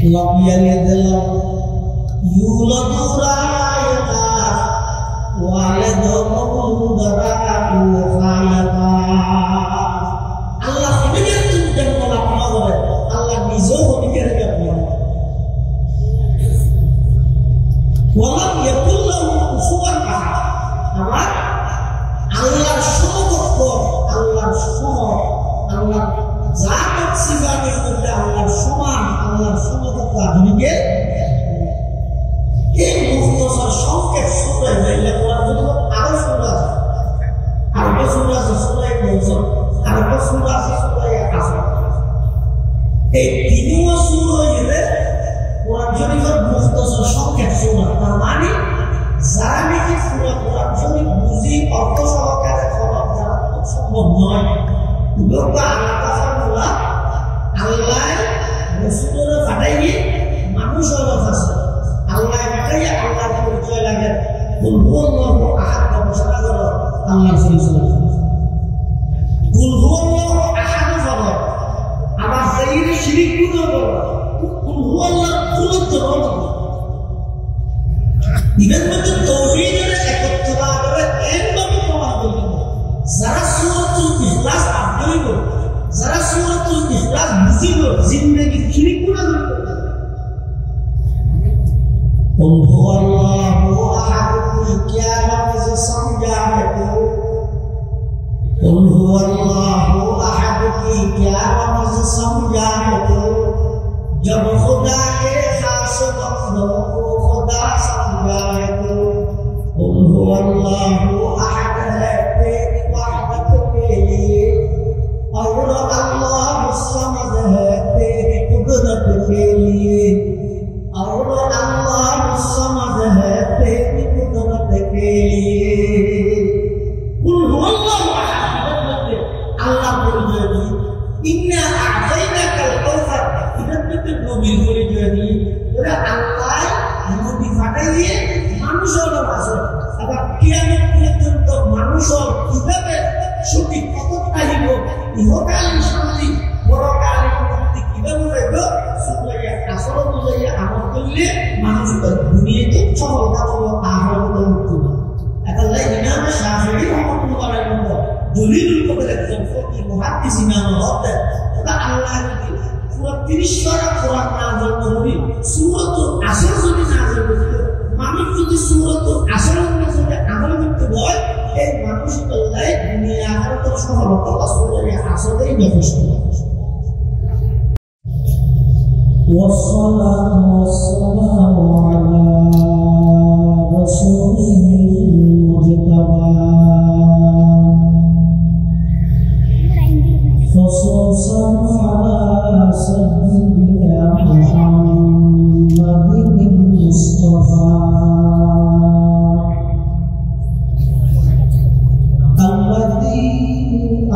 لم يلد لم يولد ولا والد مولود خالقا Allah menyentuh dan melapor Allah nizoh dikirkan walam yakul lahu kufuwan ahad Allah syukur Allah syukur Allah zakat sifat itu Allah syukur Allah syukur begini ini mukhtasar syaukat surah dari Al-Quran itu ada surah sesuai dengan ada surah sesuai yang asal. Tiga surah ini Quran Sharif mukhtasar syaukat surah. Namanya zani surah Quran Sharif buzi orto syaukat surah jalan semua noy. Lupa alhamdulillah Allah Rasulullah pada ini manusia fasih. Allah kaya Allah percaya lagi. Qul huwallahu ahad wa sallallahu Allah sendiri. Qul huwallahu ahad wa abar zair syirik guna bolo. Qul huwallahu kullu terang. Dengan betul tauhid dan ekotba dan bagi pemahaman. Zara suratul ikhlas abdul. Zara suratul ikhlas musibah zindagi syirik guna bolo. Qul huwallahu ahad kya namaz samjha hai Qul huwallahu ahad kya namaz samjha hai jab khuda ke khas bando ko khuda samjha hai Qul huwallahu ahad hai wahdat ke liye aur Allah samad hai qudrat ke liye और अल्लाह समझ है तेरी कुदरत के लिए कुल हुवल्लाहु अहद अल्लाह बोलते इन्ना अअतैनाकल कौसर इधर पे नबी बोले jadi udah Allah mau dipakai manusia dan masuk agar kiamat পর্যন্ত manusia কিভাবে সঠিক পথ পাইব ইহকালীন শান্তি পরকালীন মুক্তি কিভাবে পাইব supaya asal অনুযায়ী আমল করলে মানুষ দুনিয়াতে সফলতা পাবে আখিরাতে মুক্তি পাবে এখন ইমাম শাফিঈ রাহমাতুল্লাহ আলাইহি দলিলুল কবরের ফকি মুহাদ্দিস ইমাম হতে এটা আল্লাহ কি পুরো 30 পারা কোরআন নাযিল করবে সূরাতুল আসর যদি নাযিল করবে মানুষ যদি সূরাতুল আসর অনুযায়ী আমল করতে হয় এই মানুষ আল্লাহ দুনিয়া আখিরাতে সফলতা আসলে আসলেই যথেষ্ট والصلاة والسلام على رسوله المجتبى خصوصا على سيدنا محمد المصطفى الذي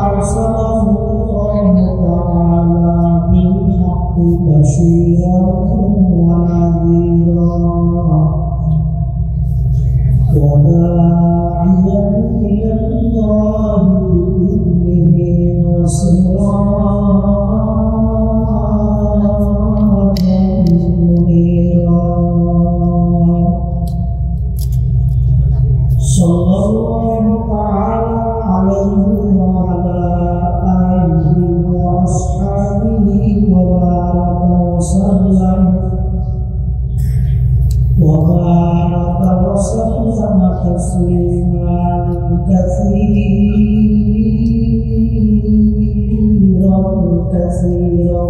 أرسله الله تعالى بالحق بشيرا ونذيرا وداعيا إلى الله بإذنه وسراجا منيرا صلى الله تعالى عليه وعلى آله وأصحابه وبارك وسلم تسليما كثيرا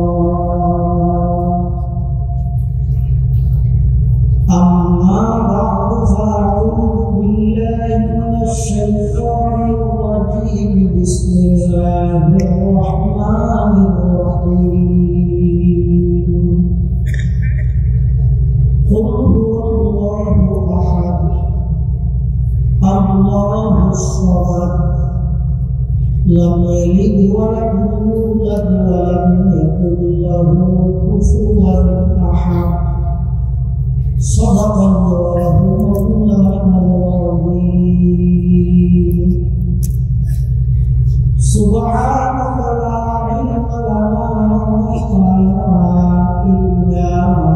أما بعد فأعوذ بالله من الشيطان الرجيم بسم الله الرحمن الرحيم قل هو الله أحد الله الصمد لم يلد ولم يولد ولم يكن له كفوا أحد صدق الله مولانا العظيم سبحانك لا علم لنا إلا ما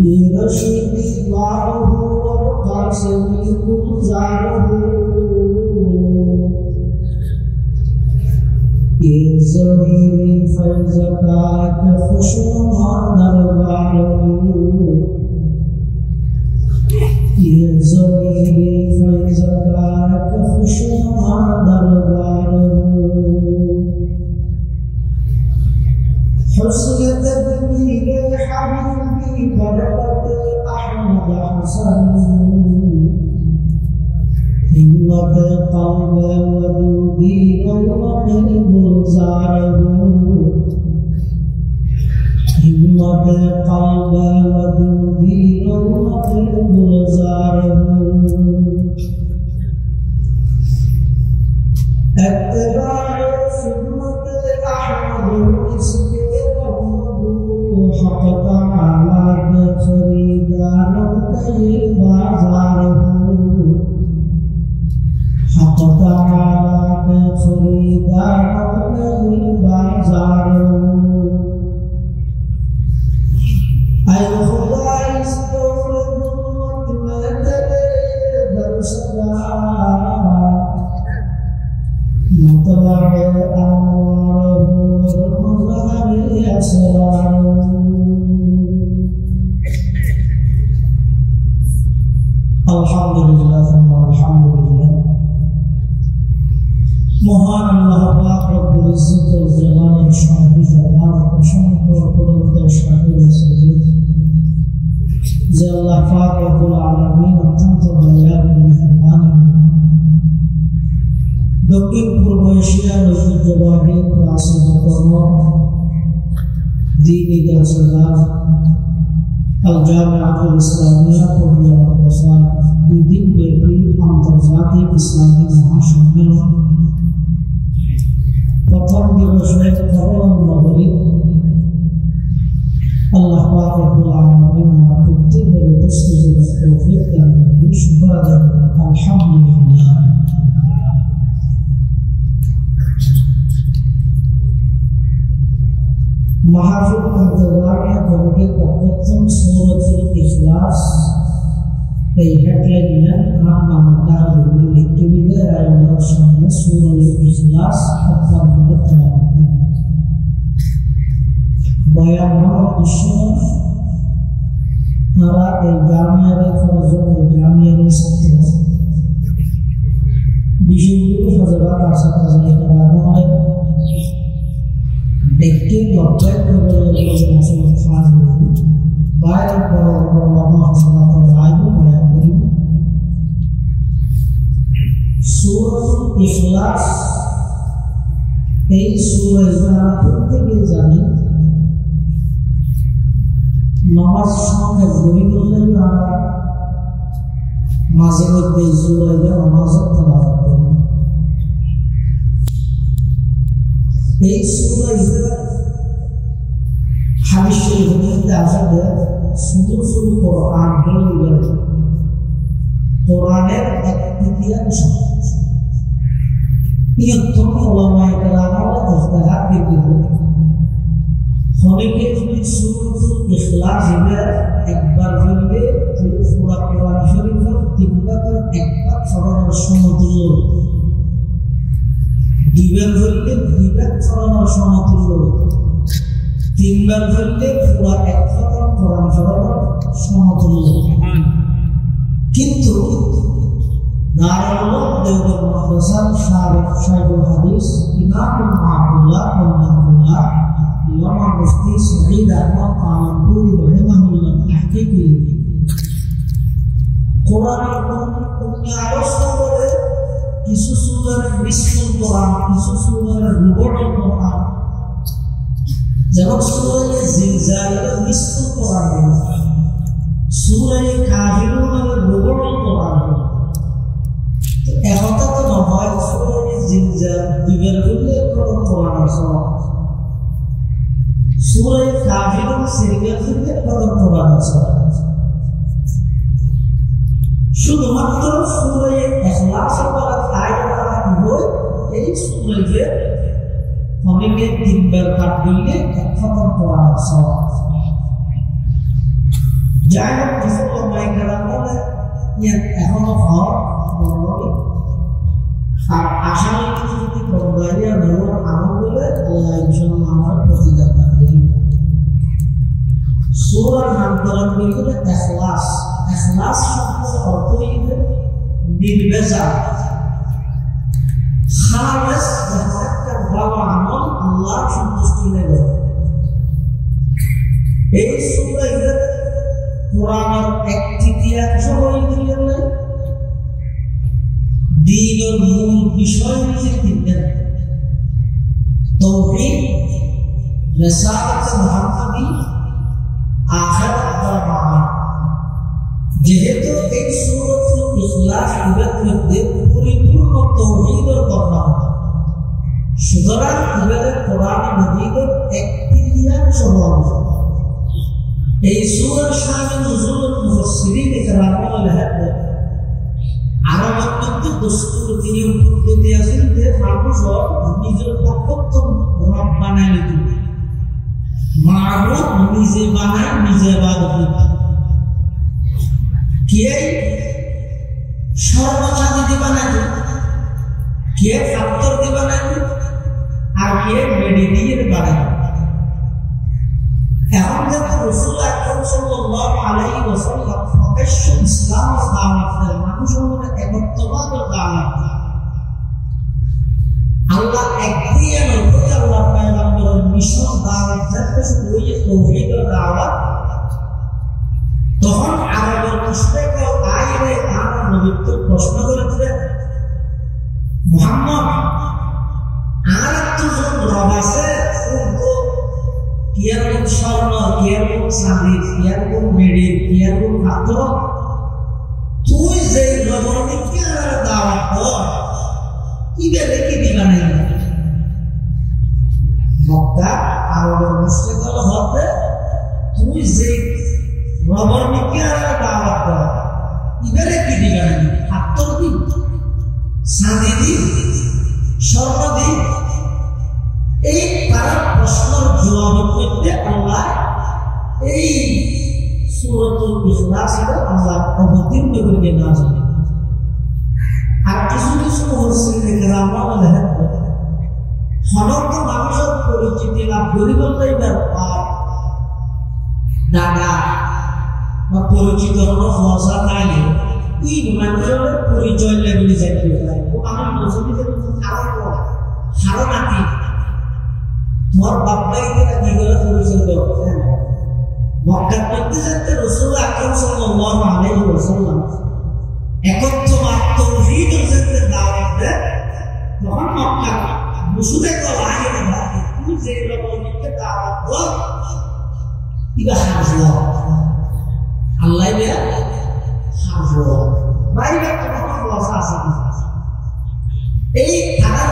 برشد الله والقاسم گلزاره یہ ضمیری فیض کا خوشنما دربار یہ ضمیری فیض کا خوشنما دربار حسن تدبیر حبیبی برکت احمد حسن همت قلب ودودی رونق گلزار همت قلب ودودی رونق گلزار اتباع سنت احمد اسم حق تعالی خریداروں کے بازار حق تعالی خریداروں کے بازار اے خدا اس دور ظلمت میں تیرے در سجا مطلع انوار مظہر اسرار আলহামদুলিল্লাহ আলহামদুলিল্লাহ মহান আল্লাহ পাক রব্বুল ইজ্জত ওয়াল জালালের শান্তি ফরমান অসংখ্য পরমদের সাথে সুযোগ যে আল্লাহ পাক রব্বুল আলামিন অত্যন্ত দয়ালু মেহেরবান দক্ষিণ পূর্ব এশিয়ার ঐতিহ্যবাহী প্রাচীনতম দ্বীনি দরসগাহ আল-জামিআতুল ইসলামিয়া পূর্ণিয়া মাদ্রাসা দুই দিন ব্যাপী আন্তর্জাতিক ইসলামী মহাসম্মেলন প্রথম দিবসে প্রবল নগরী আল্লাহ পাক রব্বুল আলামিন প্রত্যেকের উপস্থিতির তৌফিক দান করুন শুকর আদায় করুন আলহামদুলিল্লাহ মাহফিল আন্তর্জাতিক কমিটির প্রথম সূরাতুল ইখলাস এই হেডলাইন নিয়ে আমরা লিখিতভাবে আল্লাহর সামনে সূরাতুল ইখলাস আপনাদের তেলাওয়াত করব বয়ান উদ্দেশ্য আমরা এই জামিয়ার ফরজ এই জামিয়ার ছাত্র বিশেষভাবে হযরত আসাদ রাদিয়াল্লাহু দেখতে লজ্জায় করে মুসলমান খাস বাইরে ওলামা সালাত রাইবু বয়ান করি সূরাতুল ইখলাস এই সূরা যারা প্রত্যেকে জানি নামাজ সঙ্গে বলি করলেই আমরা মাঝে মধ্যে সূরা নামাজের তেলাওয়াত করি এই সূরা হাদিস শরীফের মধ্যে আছে সুদূর কোরআন বলে কোরআনের এক তৃতীয়াংশ নিয়ন্ত্রণ ওলামায়ে কেরামের ইজতিহাদ বিদ্যুৎ অনেকে যদি সূরাতুল ইখলাস একবার বলবে পুরো কোরআন শরীফের তিনবার একবার পড়ার সমতুল্য দুইবার বললে দুইবার পড়ানোর সমতুল্য তিনবার বললে পুরো এক খতম কোরআন পড়ানোর সমতুল্য কিন্তু দারুল দেওবন্দ মাদ্রাসার সাবেক শাইখুল হাদিস ইমাম আব্দুল্লাহ রাহমাতুল্লাহ ইমাম মুফতি সঈদ আহমদ কালামপুরি রাহিমাহুল্লাহ তাহকিকি কোরআনের কোন আলোচনা করে কিছু সূরার মিসল কোরআন কিছু সূরার রুবুল কোরআন যেমন সূরা জিলজালের মিসল কোরআন সূরা কাফিরুনের রুবুল কোরআন একতা তো নয় সূরা জিলজাল দুইবার বললে কোরআন আছে সূরা কাফিরুন সিরিয়াল থেকে কোরআন আছে শুধুমাত্র সূরা ইখলাসের পরে আয়াত হয় এই সূরাকে অনেকে তিনবার পাঠ করলে খতম করা সওয়াব যাই হোক কিছু মাইকেরা বলে এখনো হওয়ার আর আসামি কিছু যদি প্রজ্ঞাইয়া ধরুন আমার বলে আল্লাহ ইনশাআল্লাহ আমার প্রতিদান দেবেন। সূরার নামকরণ করে ইখলাস। ইখলাস শব্দের অর্থ হইল নির্ভেজাল, খালেস, একটা ভালো আমল আল্লাহর সন্তুষ্টি নেবে। এই সূরায় কোরআনের একটি অংশ হইল দ্বীনের মূল বিষয় হচ্ছে তিনটা: তাওহীদ, রিসালাত মুহাম্মাদি, আখিরাত ওয়াল মাআদ। যেহেতু এই সূরাতুল ইখলাস এর মধ্যে পরিপূর্ণ তাওহীদের বর্ণনা, সুতরাং এবারে কোরআন মাজিদের একটি অংশ হলো এই সূরার শানে নুজুল মুফাসসিরিন ইকরামুল হাদ আরবের মধ্যে দস্তুর নিয়ম পদ্ধতি আছে যে মানুষ নিজের পক্ষ রব বানায় নিত, মাবুদ নিজে বানায় নিজে ইবাদত করে। কে সর্বচাঁদি দিয়ে বানায়, কে পাথর দিয়ে বানায়, আর কে মেডি দিয়ে বানায়। এখন যখন রাসূল আকরাম সাল্লাল্লাহু আলাইহি ওয়াসাল্লাম প্রকাশ্য ইসলামের দাওয়াত দেন, মানুষের মধ্যে একত্ববাদের দাওয়াত দেন, আল্লাহ একদিকে নয়, আল্লাহ পয়গম্বরের মিশন দাওয়াত যাতে শুধু ওই যে তাওহীদের দাওয়াত। তখন আরবের মুশরিকরা আইরে তার নবীকে প্রশ্ন করেছে, মুহাম্মদ আর একজন রব আছে, কিয়ারকম স্বর্ণ, কিয়ারকম চাঁদি, কিয়ারকম মেডি, কিয়ারকম পাথর, তুই যে রবরকে কিয়ার দাওয়াত কর ইবেলে কি দিবা নাই? মক্কা আরবের মুশরিকরা বলতে, তুই যে রবরকে কিয়ার দাওয়াত কর ইবেলে কি দিবা নাই? পাথর দি, চাঁদি দি, স্বর্ণ দি। এই তারা প্রশ্নের জবাবের মধ্যে আল্লাহ এই সূরাতুল ইখলাস আল্লাহ অবতীর্ণ করে নাযিল। আর কিছু কিছু মুফাসসিরিন কেরাম বলেন, সমগ্র মানুষের পরিচিতি লাভ করি বলতে দাদা বা পরিচিত কোনো ফসা নাই, এই মানুষের পরিচয় লেগে যাইতে পারে। আমার মুসলিমদের আরো নাতি তোমার বাপটাই কি করে পরিচয় দেওয়া মক্কার মধ্যে যাতে রাসূল আকরাম সাল্লাল্লাহু আলাইহি ওয়াসাল্লাম একত্ববাদ তাওহীদের যাতে দাওয়াত দেন, তখন মক্কার মুশরিকরা আইরে ভাবে তুই যে রকমকে দাওয়াত দাও ইবা হাজলা আল্লাহ ইয়া হাজলা বাইরে কোনো ওয়াসা আছে। এই তারা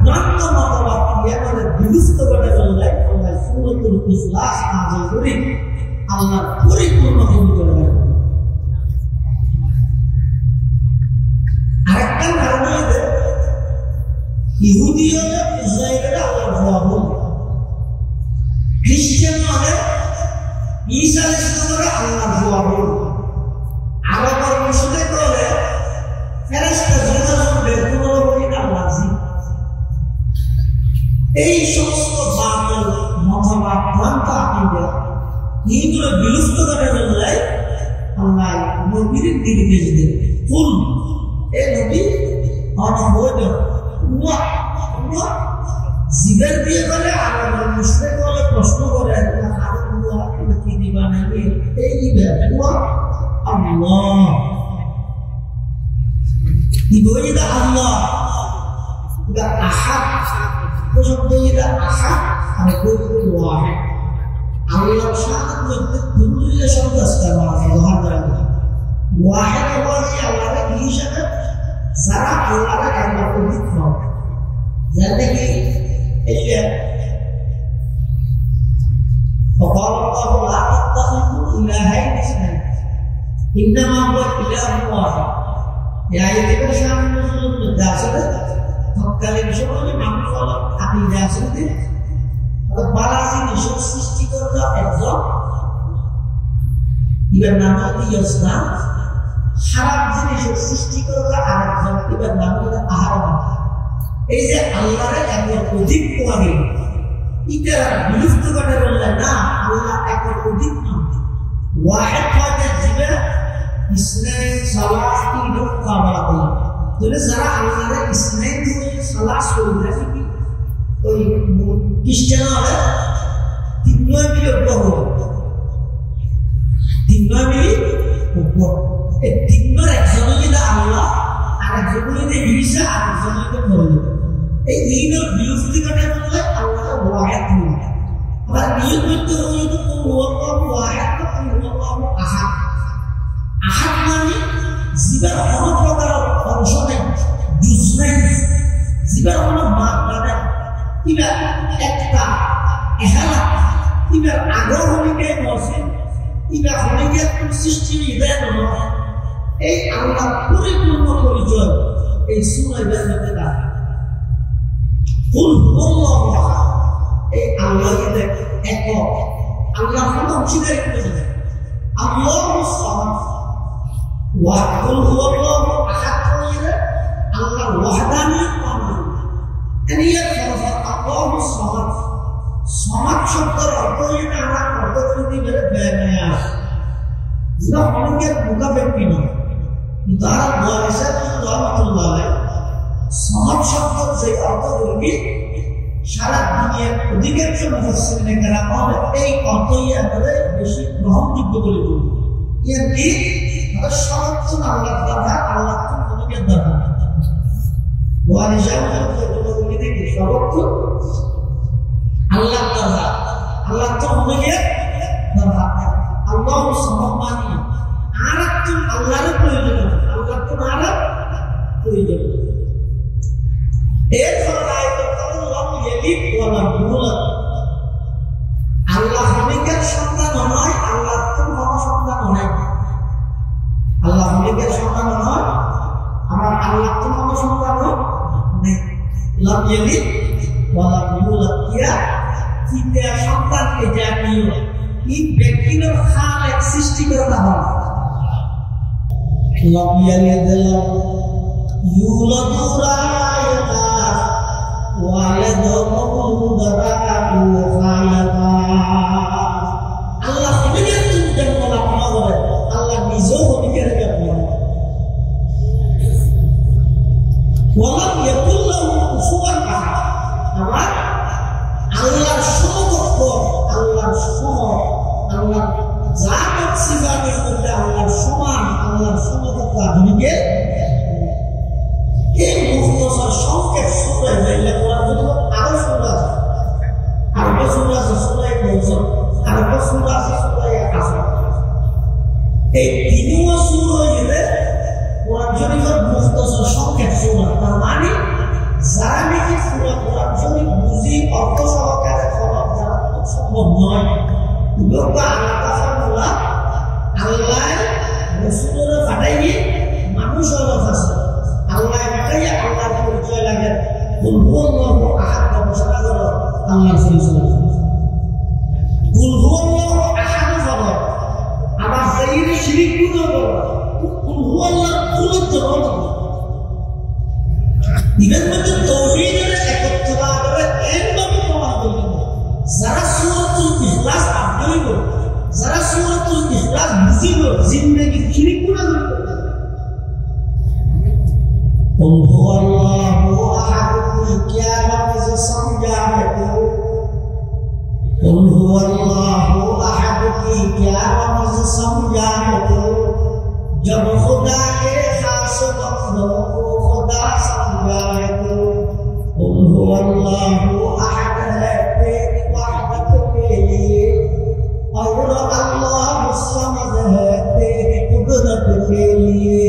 নন্দ মতবাদ ইয়াদের বিলুপ্ত করে বললেন আল্লাহ সূরাতুল ইখলাস নাযিল করে আল্লাহ পরিপূর্ণ করে দেন। আরেকটা ধারণা আছে ইহুদিরা ইসরায়েলরা আল্লাহর গোলাম, খ্রিস্টানরা ঈসা আলাইহিস সালামরা আল্লাহর গোলাম, আরবের মুশরিকরা ফেরেশতা যখন বেকুমর বলি আল্লাহ জি। এই সমস্ত বাতিল মতবাদ ভ্রান্ত আকীদা এইগুলো বিলুপ্ত করে ফেললে আল্লাহ নবীর দিকে যেতে ফুল এ নবী অনবদ্য জিগার দিয়ে বলে আর মুশরিক বলে প্রশ্ন করে আল্লাহ কি দিবা নাকি এই দিবে আল্লাহ দিবইদা আল্লাহ ইদা আহাদ প্রশব্দইদা আহাদ আর কইল ওয়াহিদ। আল্লাহর শানের মধ্যে দুইটা শব্দ আছে ব্যবহার করা হয়। ওয়াহিদ বলে আল্লাহর হিসাবে যারা আল্লাহর একমাত্র বিষ্ণু, যাতে কি এই যে فقال الله لا تتخذوا إلهين اثنين إنما هو إله واحد। এই আয়াতের সামনে নজরুল দাসের তৎকালীন সময়ে মানুষ হলো আপনি দাসের বালাজি নিশোর সৃষ্টিকর্তা একজন ইবার নাম হলো ইয়াসনা খারাপ জিনিসের সৃষ্টি করে আরেকজন ইবার নাম হলো আহারাম এই যে আল্লাহর একের অধিক কোয়ারে এটা বিলুপ্ত করে বললেন না আল্লাহ একের অধিক নাম ওয়াহিদ ফাতে জিবে ইসনাইন সালাস তিনও কাবালা বলে তাহলে যারা আল্লাহর ইসনাইন দিয়ে সালাস করে থাকে কি ওই খ্রিস্টানরা তিনই মিলে উপভোগ তিনই মিলে উপভোগ এই তিনবার একজনই যদি আল্লাহ আরেকজনই যদি ঈসা আরেকজনই যদি মরিয়ম এই তিনর বিলুপ্তি ঘটে বললে আল্লাহ ওয়াহিদ হলো আবার নিয়ম করতে হলে তো আল্লাহু ওয়াহিদ আল্লাহু আহাদ আহাদ মানে জীবের কোনো প্রকার অংশ নেই জুজ নেই জীবের কোনো মাত্রা নেই ইবার একটা এহালা ইবার আগর হলিকে মসিন ইবার হলিকে সৃষ্টি ইবেন নয় এই আল্লাহ পরিপূর্ণ পরিচয় এই সূরা বের দাঁড়ায় কুল হুয়াল্লাহু আহাদ এই আল্লাহ এক আল্লাহ কোনো অংশীদারি করে না আল্লাহুস সামাদ ওয়া কুল হুয়াল্লাহু আহাদ বলে আল্লাহ ওয়াহদানিয়ত মানে এনিয়া ফরফর আল্লাহুস সামাদ সামাদ শব্দের অর্থ এটা আমরা অর্থ করে দিলে বেমায়া যেটা অনেকের মুখাপেক্ষি নয় তারা বলেছে রহমাতুল্লাহ আলাইহি সামাদ শব্দের যে অর্থ বলি সারা দুনিয়ার অধিকাংশ মুফাসসিরিনে কেরাম এই অর্থই একেবারে বেশি গ্রহণযোগ্য বলে বলি এর কি সমর্থন আল্লাহ দ্বারা আল্লাহ তোমাদের দ্বারা ওয়ালিজাম বলি দেখি সমর্থন আল্লাহ দ্বারা আল্লাহ তোমাদের দ্বারা আল্লাহ সমমানি আর একটু আল্লাহর প্রয়োজন আল্লাহ তোমার প্রয়োজন এরপর আল্লাহ অনেকের সন্তান নয় আল্লাহ তো কোনো সন্তান নয় আল্লাহ অনেকের সন্তান নয় আমার আল্লাহ তো কোনো সন্তান নেই লাম ইয়ালিদ ওয়া লাম ইউলাদ কিয়া তিনটা সন্তানকে জানিও এই ব্যক্তির খালেক সৃষ্টি করে না হয় লাম ইয়ালিদ লাম ইউলাদ রায়তা ওয়ালাদ মুদারাকু খালাকা আল্লাহ অনেকের জন্য লাভনা করে আল্লাহ নিজেও অনেকের জন্য ওয়ালাম ইয়াকুল লাহু কুফুয়ান আহাদ আমার আল্লাহর সমকক্ষ আল্লাহর সম আল্লাহ জাত সিফাতের মধ্যে আল্লাহর সমান আল্লাহর সমকক্ষ আধুনিকে এই মুখতসর সংকেত সূরা যাইলে কোরআন আরো সূরা আছে আরো সূরা আছে সূরা মুসল আরো সূরা আছে সূরা আসর এই তিনটা সূরা ইরে কোরআন শরীফের মুখতসর সংকেত সূরা তার মানে যারা নাকি পুরো কোরআন শরীফ বুঝি অর্থ সহকারে পড়া যারা সম্ভব নয় লোক আলাদা ফর্মুলা আল্লাহ রাসূলরা পাঠাইয়ে মানুষ হলো ফাসা আল্লাহ এটাই আল্লাহর পরিচয় লাগে কুল হুয়াল্লাহু আহাদ ঘোষণা করো আল্লাহর পরিচয় কুল হুয়াল্লাহু আহাদ বলো আবার যাইরে শিরক করো কুল হুয়াল্লাহু কুলত বলো ইভেন মধ্যে তাওহীদের একত্ববাদের একদম প্রমাণ করবে যারা সূরাতুল ইখলাস পড়িব যারা সূরাতুল ইখলাস বুঝিব জিন্দেগি শিরক করে قل هو الله احد क्या लफ्ज समझा है तू قل هو الله احد की क्या लफ्ज समझा है तू जब खुदा के खास बंदों को खुदा समझा है तू قل هو الله احد है तेरी वहदत के लिए और अल्लाह समद है तेरी कुदरत के लिए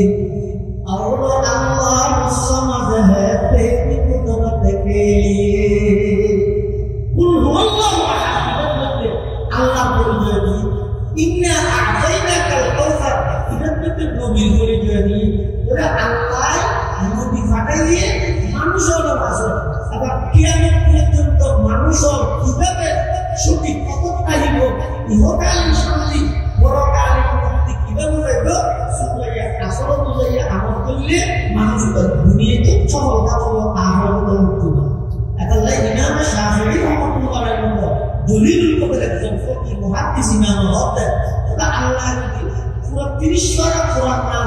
और अल्लाह समद है तेरी দলিল করে একজন ফকিহ মুহাদ্দিস ইমাম হতেন, আল্লাহ যদি পুরো 30 পারা কোরআন না